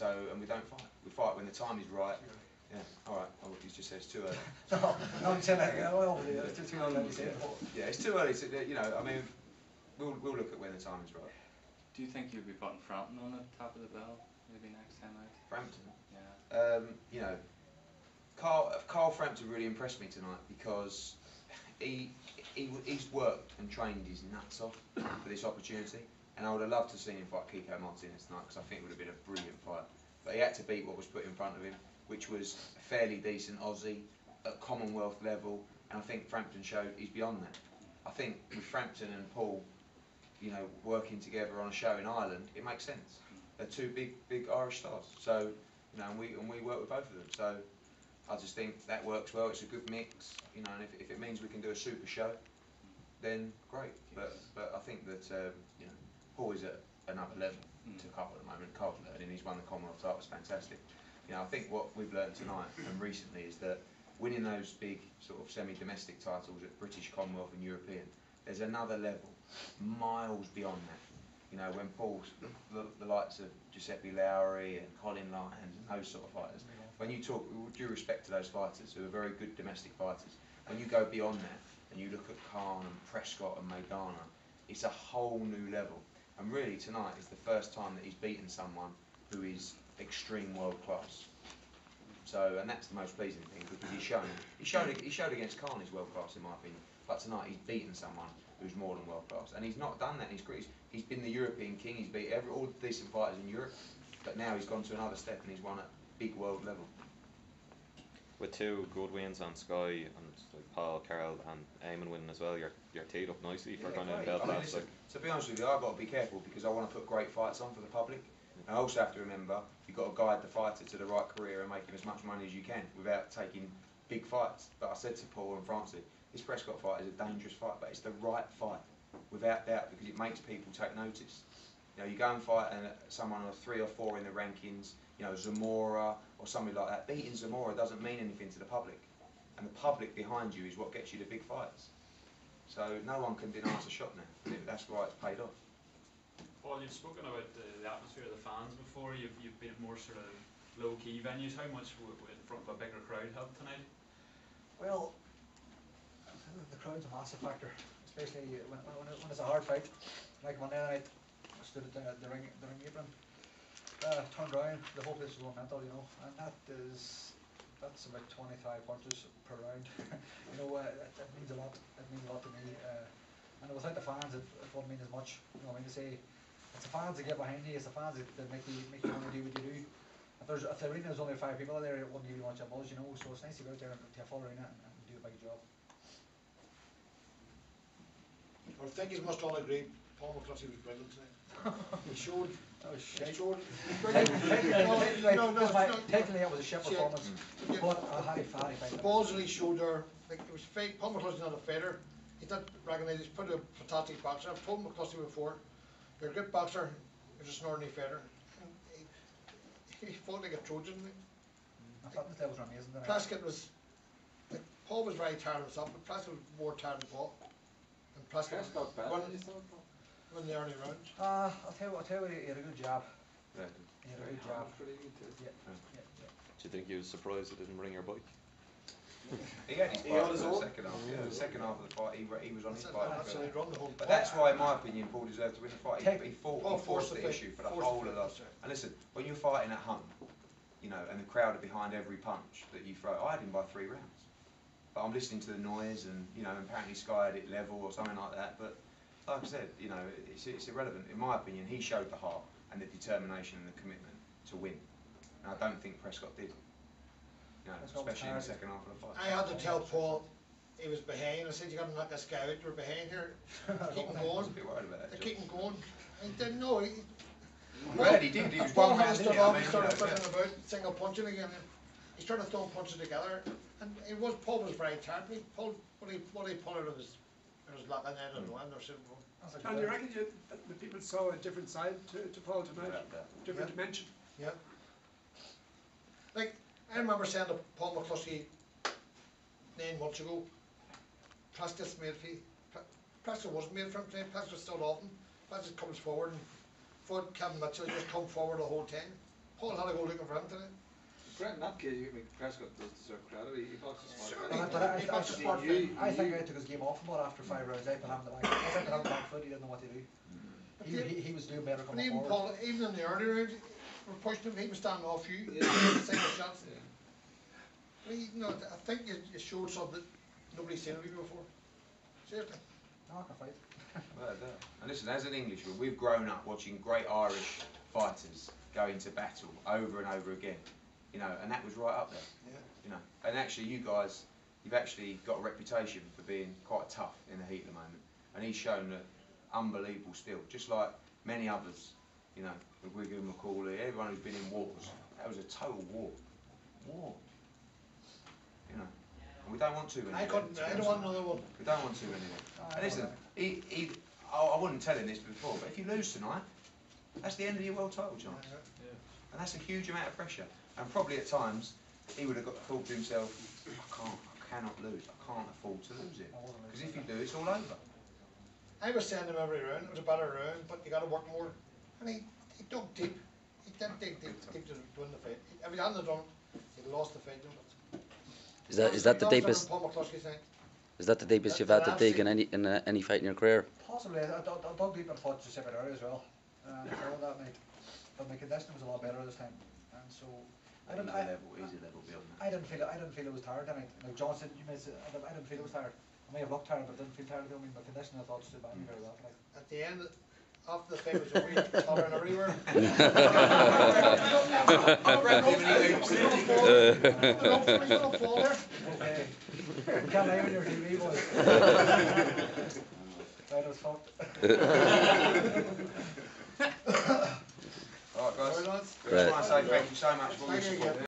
So, and we don't fight. We fight when the time is right. Yeah. All right. Oh, you just said it's too early. No, I'm saying like, well, it's too early to say it. Yeah, it's too early to. You know, I mean, we'll look at when the time is right. Do you think you'll be putting Frampton on the top of the bill maybe next time out? Frampton. Yeah. You know, Carl Frampton really impressed me tonight because he's worked and trained his nuts off for this opportunity, and I would have loved to have seen him fight Kiko Martinez tonight because I think it would have been a brilliant fight. But he had to beat what was put in front of him, which was a fairly decent Aussie at Commonwealth level, and I think Frampton showed he's beyond that. I think with Frampton and Paul, you know, working together on a show in Ireland, it makes sense. They're two big Irish stars. So, you know, and we work with both of them. So, I just think that works well. It's a good mix, you know, and if it means we can do a super show, then great. But I think that you know, Paul is at another level to Carl at the moment. Carl's learning. He's won the Commonwealth title. It's fantastic. You know, I think what we've learned tonight and recently is that winning those big sort of semi-domestic titles at British, Commonwealth, and European, there's another level, miles beyond that. You know, when Paul's the likes of Giuseppe Lowry and Colin Lyons and those sort of fighters, when you talk, with due respect to those fighters who are very good domestic fighters, when you go beyond that and you look at Khan and Prescott and Maidana, it's a whole new level. And really tonight is the first time that he's beaten someone who is extreme world class. So, and that's the most pleasing thing because he showed against Khan he's world class in my opinion. But tonight he's beaten someone who's more than world class, and he's not done that in his career. He's been the European king. He's beat all the decent fighters in Europe, but now he's gone to another step and he's won at big world level. With two good wins on Sky and like Paul, Carroll and Eamon winning as well, you're teed up nicely for going in Belfast. I mean, listen, to be honest with you, I've got to be careful because I want to put great fights on for the public. And I also have to remember you've got to guide the fighter to the right career and make him as much money as you can without taking big fights. But I said to Paul and Francie, this Prescott fight is a dangerous fight, but it's the right fight, without doubt, because it makes people take notice. You know, you go and fight someone or 3 or 4 in the rankings, you know, Zamora or somebody like that. Beating Zamora doesn't mean anything to the public, and the public behind you is what gets you the big fights. So no one can deny us a shot now. That's why it's paid off. Paul, you've spoken about the atmosphere of the fans before. You've been at more sort of low-key venues. How much in front of a bigger crowd helped tonight? Well, the crowd's a massive factor, especially when it's a hard fight. Like Monday night, I stood at the ring apron, turned around, the whole place was going mental, you know, and that's about 25 punches per round. You know, that means a lot. It means a lot to me. And without the fans, it won't mean as much. You know, I mean, to say, it's the fans that get behind you. It's the fans that make you want to do what you do. If the arena was only 5 people there, it wouldn't give you much of a buzz, you know. So it's nice to go out there and to a full arena and do a big job. I think you must all agree Paul McCloskey was brilliant tonight. He showed. That was shit. He showed. Technically, it was a shit performance, but a high fight. The balls that he showed there, like it was fake. Paul McCloskey's not a fighter. He's not bragging. He's put a fantastic boxer. I've told McCloskey before, you're a good boxer. You're just an ordinary fighter. He fought like a Trojan. I thought that was amazing. Prescott was. Like, Paul was very tired himself, but Prescott was more tired than Paul. And Prescott won the early rounds. I'll tell you, he had a good job. Yeah. He had a good job. Yeah. Do you think you was surprised it didn't bring your bike? He had his fight in the second half. Yeah, the second half of the fight, he was on his bike. But that's why, in my opinion, Paul deserved to win the fight. He forced the issue for the whole of us. And listen, when you're fighting at home, you know, and the crowd are behind every punch that you throw, I had him by 3 rounds. But I'm listening to the noise, and you know, apparently Sky had it level or something like that. But like I said, you know, it's irrelevant. In my opinion, he showed the heart and the determination and the commitment to win. And I don't think Prescott did. You know, especially in the second half of the fight. I had to tell Paul he was behind. I said, you got to knock this guy out. You're behind here. Keep him going. I was a bit worried about that. Keep him going. He didn't know. He did. He was Paul one had round to in. start off. He started thinking about single punching again. He started throwing punches together, and Paul was very tired. What he pulled out of his luck, and I don't know. I'm not sure. And you reckon the people saw a different side to Paul tonight? Different dimension? Yeah. Like, I remember saying to Paul McCloskey 9 months ago, Prescott's made for you. Prescott wasn't made for him tonight. Prescott still off him. Prescott comes forward and fought Kevin Mitchell, just come forward the whole time. Paul had to go looking for him today. In that case, Prescott does deserve credit. He boxed a smart But fight. He boxed a smart You- fight. I think I took his game off him after 5 rounds. I put him the back. I think I him the back foot. He didn't know what to do. He was doing better But coming even forward. Paul, even in the early rounds, we're pushing him, he was standing off you, Yeah. taking shots. Yeah. But he, you know, I think you showed something that nobody's seen of you before. Seriously. No, I can fight. And listen, as an Englishman, we've grown up watching great Irish fighters go into battle over and over again, you know, and that was right up there, Yeah. you know. And actually, you guys, you've actually got a reputation for being quite tough in the heat at the moment, and he's shown that unbelievable still, just like many others, you know, with Wigan, Macaulay, everyone who's been in wars. That was a total war, you know. And we don't want too many. I of them, couldn't, to be I don't honest want with you. another one. We don't want too many of them. And listen, I wouldn't tell him this before, but if you lose tonight, that's the end of your world title chance. And that's a huge amount of pressure. And probably at times, he would have thought to himself, I cannot lose. I can't afford to lose it. Because if you do, it's all over. I was saying to him every round, it was a better round, but you got to work more. And he dug deep. He didn't dig deep to win the fight. If he hadn't done it, he'd lost the fight. Is that the deepest? Paul McCloskey saying. Is that the deepest you've had to dig in any fight in your career? Possibly. I dug deep and fought just a bit early as well. Before that night. But my conditioning was a lot better this time. And so I didn't feel it was tired tonight. Like John said, I didn't feel it was tired. I may have looked tired, but didn't feel tired. I mean, my conditioning I thought stood by me very well tonight. At the end, after the fight was over, he was hollering everywhere. Don't fall there. Okay. You can't lie on your TV, boys. Right, I was fucked. Alright guys, Sorry, lads. I just want to say thank you so much for all your Thank you support. again.